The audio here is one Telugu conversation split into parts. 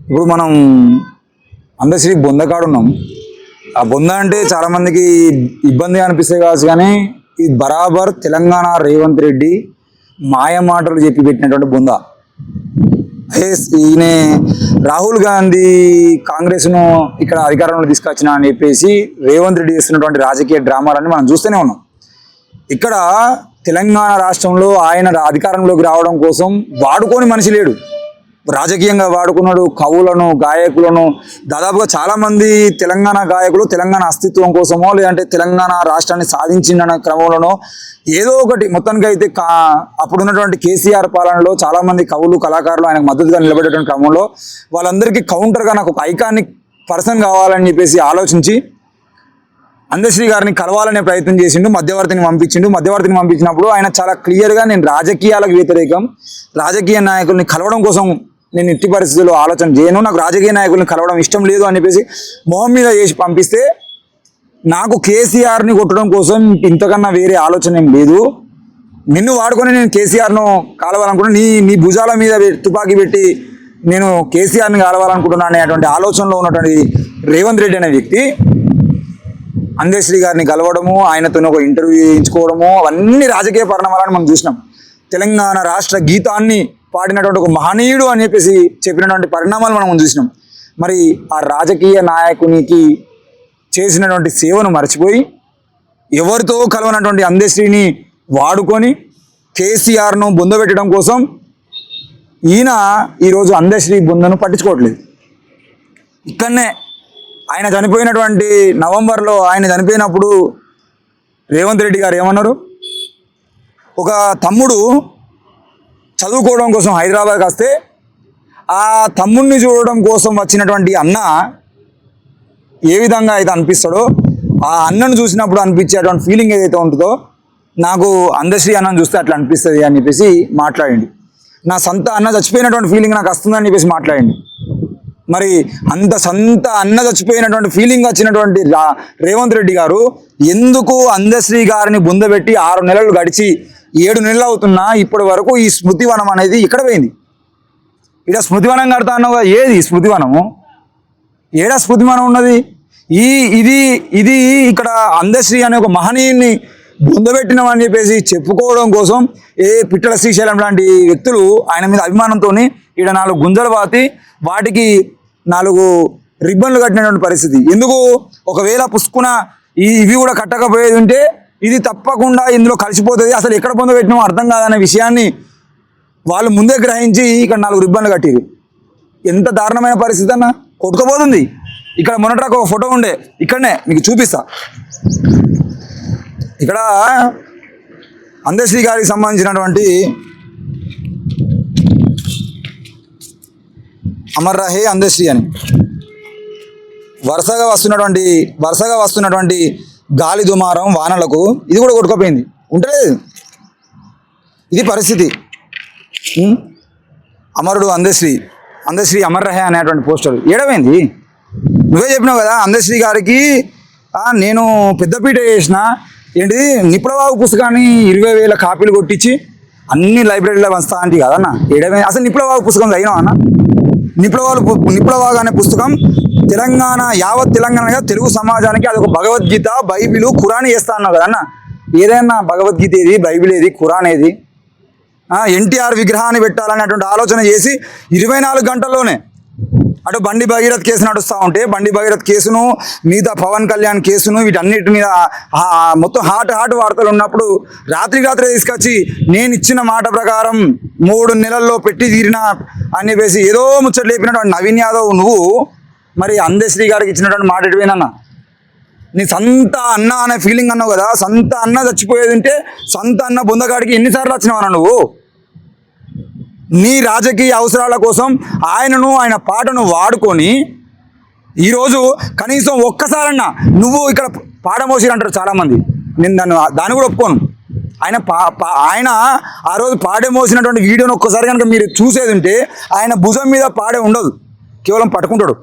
ఇప్పుడు మనం అందశ్రీ బొంద కాడున్నాం. ఆ బొంద అంటే చాలా మందికి ఇబ్బంది అనిపిస్తే కావచ్చు, కానీ ఇది బరాబర్ తెలంగాణ రేవంత్ రెడ్డి మాయ మాటలు చెప్పి పెట్టినటువంటి బొంద. ఈయన రాహుల్ గాంధీ కాంగ్రెస్ను ఇక్కడ అధికారంలో తీసుకొచ్చిన అని చెప్పేసి రేవంత్ రెడ్డి చేస్తున్నటువంటి రాజకీయ డ్రామాలన్నీ మనం చూస్తూనే ఉన్నాం. ఇక్కడ తెలంగాణ రాష్ట్రంలో ఆయన అధికారంలోకి రావడం కోసం వాడుకోని మనిషి లేడు. రాజకీయంగా వాడుకున్నాడు. కవులను, గాయకులను, దాదాపుగా చాలామంది తెలంగాణ గాయకులు తెలంగాణ అస్తిత్వం కోసమో లేదంటే తెలంగాణ రాష్ట్రాన్ని సాధించిన క్రమంలోనో ఏదో ఒకటి మొత్తానికి అయితే అప్పుడున్నటువంటి కేసీఆర్ పాలనలో చాలామంది కవులు, కళాకారులు ఆయనకు మద్దతుగా నిలబడేటువంటి క్రమంలో వాళ్ళందరికీ కౌంటర్గా నాకు ఒక ఐకానిక్ పర్సన్ కావాలని చెప్పేసి ఆలోచించి అందశ్రీ గారిని కలవాలనే ప్రయత్నం చేసిండు. మధ్యవర్తిని పంపించినప్పుడు ఆయన చాలా క్లియర్గా నేను రాజకీయాలకు వ్యతిరేకం, రాజకీయ నాయకుల్ని కలవడం కోసం నేను ఎట్టి పరిస్థితుల్లో ఆలోచన చేయను, నాకు రాజకీయ నాయకుల్ని కలవడం ఇష్టం లేదు అని చెప్పేసి మొహం మీద చేసి పంపిస్తే, నాకు కేసీఆర్ని కొట్టడం కోసం ఇంతకన్నా వేరే ఆలోచన ఏం లేదు, నిన్ను వాడుకొని నేను కేసీఆర్ను కలవాలనుకుంటున్నా, నీ భుజాల మీద తుపాకీ పెట్టి నేను కేసీఆర్ని కలవాలనుకుంటున్నా అనేటువంటి ఆలోచనలో ఉన్నటువంటి రేవంత్ రెడ్డి అనే వ్యక్తి అందశ్రీ గారిని కలవడము, ఆయనతో ఒక ఇంటర్వ్యూ చేయించుకోవడము, అవన్నీ రాజకీయ పరిణామాలను మనం చూసినాం. తెలంగాణ రాష్ట్ర గీతాన్ని పాడినటువంటి ఒక మహనీయుడు అని చెప్పేసి చెప్పినటువంటి పరిణామాలు మనం చూసినాం. మరి ఆ రాజకీయ నాయకునికి చేసినటువంటి సేవను మర్చిపోయి ఎవరితో కలవనటువంటి అందశ్రీని వాడుకొని కేసీఆర్ను బొందబెట్టడం కోసం ఈయన ఈరోజు అందశ్రీ బొందను పట్టించుకోవట్లేదు. ఇక్కడనే ఆయన చనిపోయినటువంటి నవంబర్లో ఆయన చనిపోయినప్పుడు రేవంత్ రెడ్డి గారు ఏమన్నారు, ఒక తమ్ముడు చదువుకోవడం కోసం హైదరాబాద్కి వస్తే ఆ తమ్ముడిని చూడడం కోసం వచ్చినటువంటి అన్న ఏ విధంగా అయితే అనిపిస్తాడో, ఆ అన్నను చూసినప్పుడు అనిపించేటువంటి ఫీలింగ్ ఏదైతే ఉంటుందో నాకు అందశ్రీ అన్నను చూస్తే అట్లా అనిపిస్తుంది అని చెప్పేసి మాట్లాడండి. నా సొంత అన్న చచ్చిపోయినటువంటి ఫీలింగ్ నాకు వస్తుందని చెప్పేసి మాట్లాడండి. మరి అంత సొంత అన్న చచ్చిపోయినటువంటి ఫీలింగ్ వచ్చినటువంటి రేవంత్ రెడ్డి గారు ఎందుకు అందశ్రీ గారిని బొందబెట్టి 6 నెలలు గడిచి 7 నెలలు అవుతున్నా ఇప్పటి వరకు ఈ స్మృతివనం అనేది ఇక్కడ పోయింది? ఇక్కడ స్మృతివనం కడతా అన్నావుగా, ఏది స్మృతివనము? ఏడా స్మృతివనం ఉన్నది? ఇది ఇక్కడ అందశ్రీ అనే ఒక మహనీయుని బొందబెట్టినామని చెప్పేసి చెప్పుకోవడం కోసం పిట్టల శ్రీశైలం లాంటి వ్యక్తులు ఆయన మీద అభిమానంతో ఇక్కడ 4 గుంజలు పాతి వాటికి 4 రిబ్బన్లు కట్టినటువంటి పరిస్థితి. ఎందుకు? ఒకవేళ పుష్కున ఇవి కూడా కట్టకపోయేది ఉంటే ఇది తప్పకుండా ఇందులో కలిసిపోతుంది, అసలు ఎక్కడ పొందబెట్టినామో అర్థం కాదనే విషయాన్ని వాళ్ళు ముందే గ్రహించి ఇక్కడ 4 రిబ్బన్లు కట్టిరు. ఎంత దారుణమైన పరిస్థితి అన్న, కొట్టుకుపోతుంది. ఇక్కడ మొన్నటికి ఒక ఫోటో ఉండే, ఇక్కడనే మీకు చూపిస్తా. ఇక్కడ అందశ్రీ గారికి సంబంధించినటువంటి అమర్ రహే అందశ్రీ అని వరుసగా వస్తున్నటువంటి గాలి దుమారం వానలకు ఇది కూడా కొట్టుకుపోయింది. ఉంటలేదు, ఇది పరిస్థితి. అమరుడు అందశ్రీ అమర్ రహే అనేటువంటి పోస్టర్ ఏడమైంది. నువ్వే చెప్పినావు కదా అందశ్రీ గారికి నేను పెద్దపీట చేసిన ఏంటిది నిప్లవాగు పుస్తకాన్ని 20,000 కాపీలు కొట్టించి అన్ని లైబ్రరీలో పంచుతా అంటే కదన్నా. ఏడమైంది అసలు నిప్లవాగు పుస్తకం చదివినావు అన్న? నిప్లవాగు అనే పుస్తకం యావత్ తెలంగాణ తెలుగు సమాజానికి అదొక భగవద్గీత, బైబిలు, ఖురాన్ చేస్తా అన్నావు కదన్నా. ఏదైనా భగవద్గీత ఏది, బైబిల్ ఏది, ఖురాన్ ఏది? ఎన్టీఆర్ విగ్రహాన్ని పెట్టాలనేటువంటి ఆలోచన చేసి 24 గంటల్లోనే అటు బండి భగీరథ్ కేసు నడుస్తూ ఉంటే బండి భగీరథ్ కేసును, మిగతా పవన్ కళ్యాణ్ కేసును, వీటన్నిటి మీద మొత్తం హాట్ వార్తలు ఉన్నప్పుడు రాత్రి తీసుకొచ్చి నేను ఇచ్చిన మాట ప్రకారం 3 నెలల్లో పెట్టి తీరిన అని చెప్పేసి ఏదో ముచ్చట లేపినటువంటి నవీన్ యాదవ్ నువ్వు మరి అందశ్రీ గారికి ఇచ్చినటువంటి మాట ఎటుపోయినన్నా? నీ సొంత అన్న అనే ఫీలింగ్ అన్నావు కదా, సొంత అన్న చచ్చిపోయేది ఉంటే సొంత అన్న బొందగాడికి ఎన్నిసార్లు వచ్చినావు అన్న నువ్వు? నీ రాజకీయ అవసరాల కోసం ఆయన పాటను వాడుకొని ఈరోజు కనీసం ఒక్కసారన్నా నువ్వు ఇక్కడ పాట మోసిరు అంటారు చాలామంది, నేను దాన్ని కూడా ఒప్పుకోను. ఆయన ఆ రోజు పాడే మోసినటువంటి వీడియోని ఒక్కసారి కనుక మీరు చూసేది ఉంటే ఆయన భుజం మీద పాడే ఉండదు, కేవలం పట్టుకుంటాడు.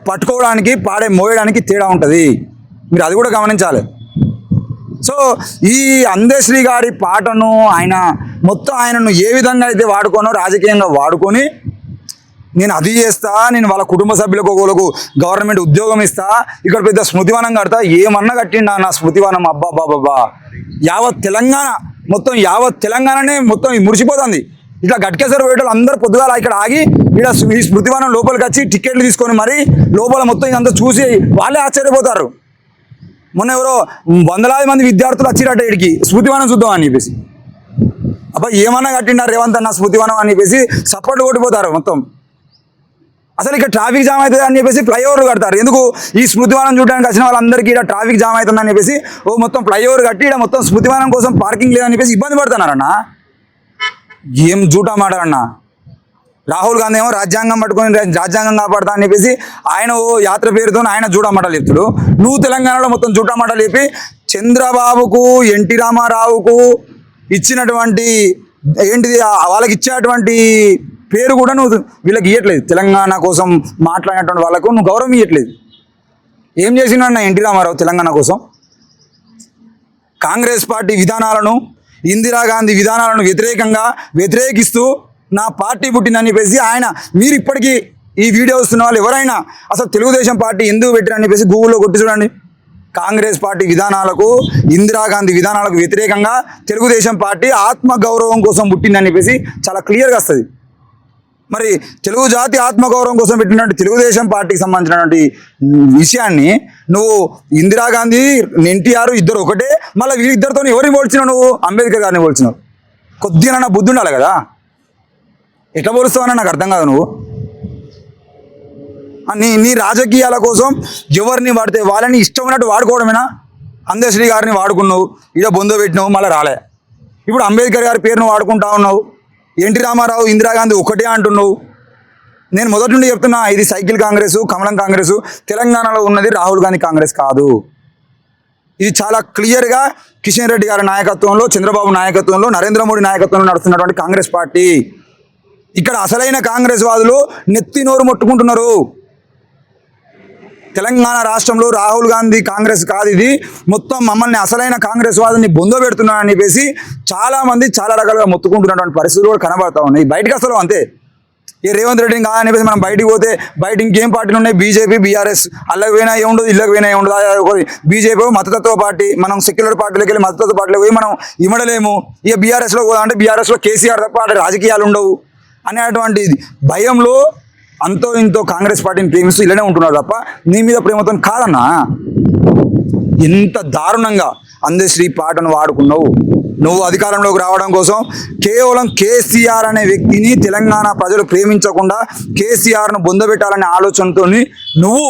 పట్టుకోవడానికి పాడే మోయడానికి తేడా ఉంటుంది, మీరు అది కూడా గమనించాలి. సో ఈ అందశ్రీ గారి పాటను ఆయనను ఏ విధంగా అయితే వాడుకోనో రాజకీయంగా వాడుకొని నేను అది చేస్తా, నేను వాళ్ళ కుటుంబ సభ్యులకు ఒకరికి గవర్నమెంట్ ఉద్యోగం ఇస్తా, ఇక్కడ పెద్ద స్మృతివనం కడతా, ఏమన్నా కట్టిండా నా స్మృతివనం? అబ్బా బాబా, యావత్ తెలంగాణ మొత్తం, యావత్ తెలంగాణనే మొత్తం మురిసిపోతుంది. ఇట్లా గట్కేశ్వర పోయేటోళ్ళు అందరూ పొద్దుగాల ఇక్కడ ఆగి ఇక్కడ ఈ స్మృతివనం లోపలికి వచ్చి టికెట్లు తీసుకొని మరి లోపల మొత్తం ఇదంతా చూసి వాళ్ళే ఆశ్చర్యపోతారు. మొన్న ఎవరో వందలాది మంది విద్యార్థులు వచ్చిరట ఇక్కడికి స్మృతివనం చూద్దాం అని చెప్పేసి. అబ్బా ఏమన్నా కట్టిండారు రేవంత్ అన్న స్మృతివనం అని చెప్పేసి సపోర్ట్ కొట్టిపోతారు మొత్తం. అసలు ఇక్కడ ట్రాఫిక్ జామ్ అవుతుంది అని చెప్పేసి ఫ్లైఓవర్లు కడతారు. ఎందుకు? ఈ స్మృతివనం చూడడానికి వచ్చిన వాళ్ళందరికీ ఇక్కడ ట్రాఫిక్ జామ్ అవుతుందని చెప్పేసి మొత్తం ఫ్లైఓవర్ కట్టి ఇక్కడ మొత్తం స్మృతివనం కోసం పార్కింగ్ లేదని చెప్పేసి ఇబ్బంది పడుతున్నారన్న. ఏం జూటా మాటారన్న. రాహుల్ గాంధీ ఏమో రాజ్యాంగం పట్టుకొని రాజ్యాంగం కాపాడుతా అని చెప్పేసి ఆయన యాత్ర పేరుతో ఆయన జూటా మాటలు చెప్తాడు. నువ్వు తెలంగాణలో మొత్తం జూటా మాటలు చెప్పి చంద్రబాబుకు, ఎన్టీ రామారావుకు ఇచ్చినటువంటి ఏంటిది వాళ్ళకి ఇచ్చేటువంటి పేరు కూడా నువ్వు వీళ్ళకి ఇవ్వట్లేదు. తెలంగాణ కోసం మాట్లాడినటువంటి వాళ్ళకు నువ్వు గౌరవం ఇవ్వట్లేదు. ఏం చేసినా ఎన్టీ రామారావు తెలంగాణ కోసం? కాంగ్రెస్ పార్టీ విధానాలను, ఇందిరాగాంధీ విధానాలను వ్యతిరేకిస్తూ నా పార్టీ పుట్టిందని చెప్పేసి ఆయన, మీరు ఇప్పటికీ ఈ వీడియో వస్తున్న వాళ్ళు ఎవరైనా అసలు తెలుగుదేశం పార్టీ ఎందుకు పెట్టిరని చెప్పేసి గూగుల్లో కొట్టి చూడండి. కాంగ్రెస్ పార్టీ విధానాలకు, ఇందిరాగాంధీ విధానాలకు వ్యతిరేకంగా తెలుగుదేశం పార్టీ ఆత్మగౌరవం కోసం పుట్టిందని చెప్పేసి చాలా క్లియర్గా వస్తుంది. మరి తెలుగు జాతి ఆత్మగౌరవం కోసం పెట్టినటువంటి తెలుగుదేశం పార్టీకి సంబంధించినటువంటి విషయాన్ని నువ్వు ఇందిరాగాంధీ, ఎన్టీఆర్ ఇద్దరు ఒకటే, మళ్ళీ వీళ్ళిద్దరితో ఎవరిని పోల్చినావు? నువ్వు అంబేద్కర్ గారిని పోల్చినావు. కొద్దిగా నా బుద్ధి ఉండాలి కదా, ఎట్లా పోలుస్తావని నాకు అర్థం కాదు. నువ్వు నీ రాజకీయాల కోసం ఎవరిని వాడితే వాళ్ళని ఇష్టం ఉన్నట్టు వాడుకోవడమేనా? అందశ్రీ గారిని వాడుకున్నావు, ఇక బొందో పెట్టినావు, మళ్ళీ రాలే. ఇప్పుడు అంబేద్కర్ గారి పేరును వాడుకుంటా ఉన్నావు, ఎన్టీ రామారావు, ఇందిరాగాంధీ ఒకటే అంటున్నావు. నేను మొదటి నుండి చెప్తున్నా, ఇది సైకిల్ కాంగ్రెస్, కమలం కాంగ్రెస్. తెలంగాణలో ఉన్నది రాహుల్ గాంధీ కాంగ్రెస్ కాదు. ఇది చాలా క్లియర్గా కిషన్ రెడ్డి గారి నాయకత్వంలో, చంద్రబాబు నాయకత్వంలో, నరేంద్ర మోడీ నాయకత్వంలో నడుస్తున్నటువంటి కాంగ్రెస్ పార్టీ. ఇక్కడ అసలైన కాంగ్రెస్ వాదులు నెత్తి నోరు మొట్టుకుంటున్నారు. తెలంగాణ రాష్ట్రంలో రాహుల్ గాంధీ కాంగ్రెస్ కాదు, ఇది మొత్తం మమ్మల్ని అసలైన కాంగ్రెస్ వాదిని బొందో పెడుతున్నారని చెప్పేసి చాలామంది చాలా రకాలుగా మొత్తుకుంటున్నటువంటి పరిస్థితులు కూడా కనబడతా ఉన్నాయి. బయటకు అసలు అంతే, ఏ రేవంత్ రెడ్డిని కాదని చెప్పేసి మనం బయటికి పోతే బయట ఇంకేం పార్టీలు ఉన్నాయి? BJP, BRS. అల్లకి పోయినా ఏముండదు, ఇళ్ళకి పోయినా ఏముండదు. బీజేపీ మతతత్వ పార్టీ, మనం సెక్యులర్ పార్టీలోకి వెళ్ళి మతతత్వ పార్టీలోకి పోయి మనం ఇమడలేము. ఇక బీఆర్ఎస్లో అంటే బీఆర్ఎస్లో కేసీఆర్ తప్ప అటు రాజకీయాలు ఉండవు అనేటువంటి భయంలో అంతో ఇంతో కాంగ్రెస్ పార్టీని ప్రేమిస్తూ ఇలానే ఉంటున్నారు తప్ప నీ మీద ప్రేమతో కాదన్నా. ఎంత దారుణంగా అందశ్రీ పాటను వాడుకున్నావు. నువ్వు అధికారంలోకి రావడం కోసం కేవలం కేసీఆర్ అనే వ్యక్తిని తెలంగాణ ప్రజలు ప్రేమించకుండా కేసీఆర్ను బొందబెట్టాలనే ఆలోచనతో నువ్వు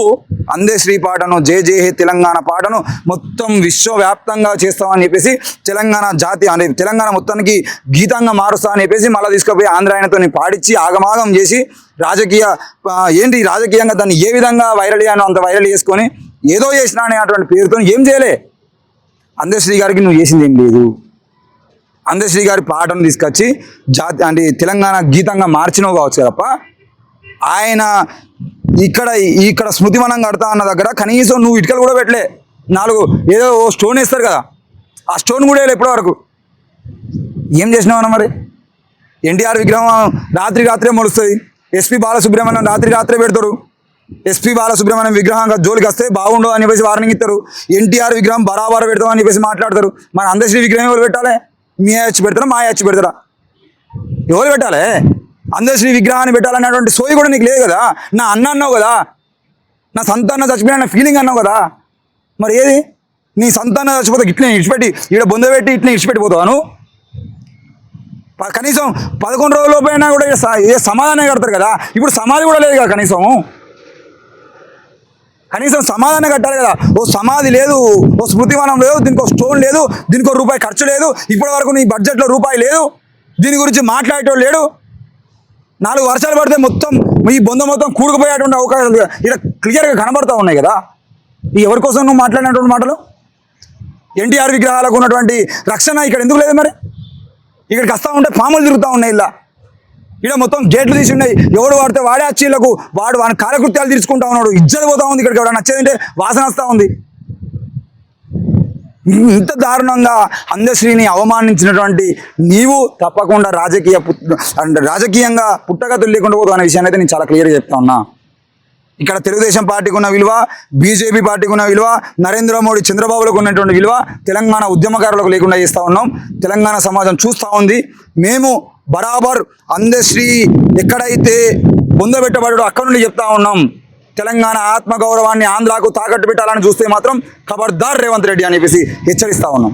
అందశ్రీ పాటను, జై జై హే తెలంగాణ పాటను మొత్తం విశ్వవ్యాప్తంగా చేస్తామని చెప్పేసి తెలంగాణ జాతి అనే తెలంగాణ మొత్తానికి గీతంగా మారుస్తా అని చెప్పేసి మళ్ళీ తీసుకుపోయి ఆంధ్రాయనతో పాడించి ఆగమాగం చేసి రాజకీయంగా దాన్ని ఏ విధంగా వైరల్ అయ్యానో అంత వైరల్ చేసుకొని ఏదో చేసినా అనేటువంటి పేరుతో ఏం చేయలే. అందశ్రీ గారికి నువ్వు చేసింది ఏం లేదు. అందశ్రీ గారి పాటను తీసుకొచ్చి అంటే తెలంగాణ గీతంగా మార్చినవు కావచ్చు తప్ప ఆయన ఇక్కడ స్మృతివనం కడతా అన్న దగ్గర కనీసం నువ్వు ఇటుకలు కూడా పెట్టలే. 4 ఏదో స్టోన్ వేస్తారు కదా, ఆ స్టోన్ కూడా వేయలే ఇప్పటి వరకు. ఏం చేసినావన్నా మరి? ఎన్టీఆర్ విగ్రహం రాత్రే మొలుస్తుంది. ఎస్పీ బాలసుబ్రహ్మణ్యం రాత్రే పెడతారు. ఎస్పీ బాలసుబ్రహ్మణ్యం విగ్రహం జోలికి వస్తే బాగుండదు అని చెప్పేసి వార్నింగ్ ఇస్తారు. ఎన్టీఆర్ విగ్రహం బరాబర్ పెడతామని చెప్పేసి మాట్లాడతారు. మరి అందశ్రీ విగ్రహం ఎవరు పెట్టాలి? మీ వచ్చి పెడతారా, మా వచ్చి పెడతారా? ఎవరు పెట్టాలి? అందశ్రీ విగ్రహాన్ని పెట్టాలనేటువంటి సోయి కూడా నీకు లేదు కదా. నా అన్న అన్నావు కదా, నా సంతానం చచ్చిపోయిన ఫీలింగ్ అన్నావు కదా. మరి ఏది నీ సంతానం చచ్చిపోతే ఇట్లా ఇడిచిపెట్టి ఇక్కడ బొంద పెట్టి ఇట్లా ఇడిచిపెట్టిపోతావు నువ్వు? కనీసం 11 రోజుల పోయినా కూడా ఏ సమాధానం కడతారు కదా. ఇప్పుడు సమాధి కూడా లేదు కదా, కనీసం సమాధానం కట్టాలి కదా. ఓ సమాధి లేదు, ఓ స్మృతివనం లేదు, దీనికి స్టోన్ లేదు, దీనికి రూపాయి ఖర్చు లేదు, ఇప్పటి వరకు నీ బడ్జెట్లో రూపాయి లేదు, దీని గురించి మాట్లాడేటోడు లేడు. 4 వర్షాలు పడితే మొత్తం ఈ బొంద మొత్తం కూడుకుపోయేటువంటి అవకాశాలు ఇక్కడ క్లియర్గా కనబడతా ఉన్నాయి కదా. ఈ ఎవరి కోసం నువ్వు మాట్లాడినటువంటి మాటలు? ఎన్టీఆర్ విగ్రహాలకు ఉన్నటువంటి రక్షణ ఇక్కడ ఎందుకు లేదు? మరి ఇక్కడికి వస్తూ ఉంటే పాములు తిరుగుతూ ఉన్నాయి. ఇక్కడ మొత్తం గేట్లు తీసి ఉన్నాయి. ఎవడు వాడితే వాడే వచ్చీళ్ళకు వాడి కాలకృత్యాలు తీర్చుకుంటా ఉన్నాడు. ఇజ్జత పోతా ఉంది. ఇక్కడికి ఎవరైనా నచ్చేదంటే వాసన వస్తూ ఉంది. ఇంత దారుణంగా అందశ్రీని అవమానించినటువంటి నీవు తప్పకుండా రాజకీయంగా పుట్టగతులు లేకుండా పోతావు అనే విషయాన్ని అయితే నేను చాలా క్లియర్గా చెప్తా ఉన్నా. ఇక్కడ తెలుగుదేశం పార్టీకి ఉన్న విలువ, బీజేపీ పార్టీకి ఉన్న విలువ, నరేంద్ర మోడీ చంద్రబాబులకు ఉన్నటువంటి విలువ తెలంగాణ ఉద్యమకారులకు లేకుండా చేస్తూ ఉన్నాం. తెలంగాణ సమాజం చూస్తూ ఉంది. మేము బరాబర్ అందశ్రీ ఎక్కడైతే పొందబెట్టబడో అక్కడ నుండి చెప్తా ఉన్నాం. తెలంగాణ ఆత్మగౌరవాన్ని ఆంధ్రాకు తాకట్టు పెట్టాలని చూస్తే మాత్రం ఖబర్దార్ రేవంత్ రెడ్డి అని చెప్పేసి హెచ్చరిస్తూ ఉన్నాం.